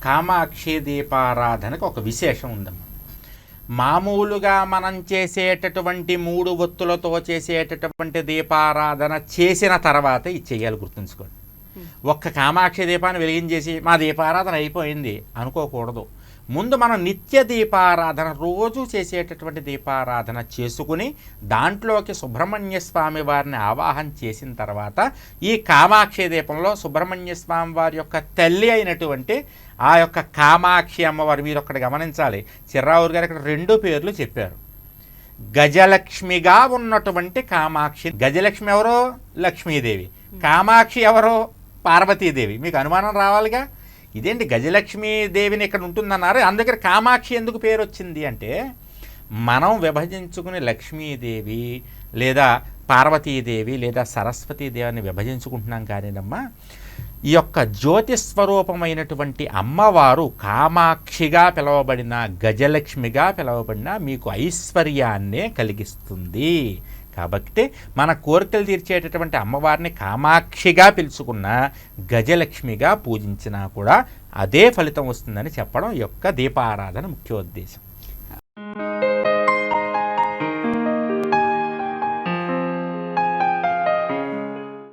కామాక్షి దీపారాధనకు ఒక విశేషం ఉందమ్మా. మామూలుగా మనం చేసేటటువంటి 3 ఒత్తులతో చేసేటటువంటి దీపారాధన చేసిన తర్వాత ఇది చెయ్యాలి, గుర్తుంచుకోండి. ఒక్క కామాక్షి దీపాన్ని వెలిగించేసి మా దీపారాధన అయిపోయింది అనుకోకూడదు. ముందు మనం నిత్య దీపారాధన, రోజు చేసేటటువంటి దీపారాధన చేసుకుని దాంట్లోకి సుబ్రహ్మణ్య స్వామి వారిని ఆవాహన చేసిన తర్వాత ఈ కామాక్షి దీపంలో సుబ్రహ్మణ్య స్వామి వారి యొక్క తల్లి అయినటువంటి ఆ యొక్క కామాక్షి అమ్మవారు, మీరు ఒక్కటి గమనించాలి, చిర్రావూరు గారు ఇక్కడ 2 పేర్లు చెప్పారు. గజలక్ష్మిగా ఉన్నటువంటి కామాక్షి. గజలక్ష్మి ఎవరో? లక్ష్మీదేవి. కామాక్షి ఎవరో? పార్వతీదేవి. మీకు అనుమానం రావాలిగా, ఇదేంటి గజలక్ష్మీదేవిని ఇక్కడ ఉంటుందన్నారు, అందుకని కామాక్షి ఎందుకు పేరు వచ్చింది అంటే, మనం విభజించుకుని లక్ష్మీదేవి లేదా పార్వతీదేవి లేదా సరస్వతీదేవి అని విభజించుకుంటున్నాం కానీనమ్మా, ఈ యొక్క జ్యోతిస్వరూపమైనటువంటి అమ్మవారు కామాక్షిగా పిలవబడిన, గజలక్ష్మిగా పిలవబడిన మీకు ఐశ్వర్యాన్నే కలిగిస్తుంది. కాబట్టి మన కోరికలు తీర్చేటటువంటి అమ్మవారిని కామాక్షిగా పిలుచుకున్న, గజలక్ష్మిగా పూజించినా కూడా అదే ఫలితం వస్తుందని చెప్పడం ఈ యొక్క దీపారాధన ముఖ్యోద్దేశం.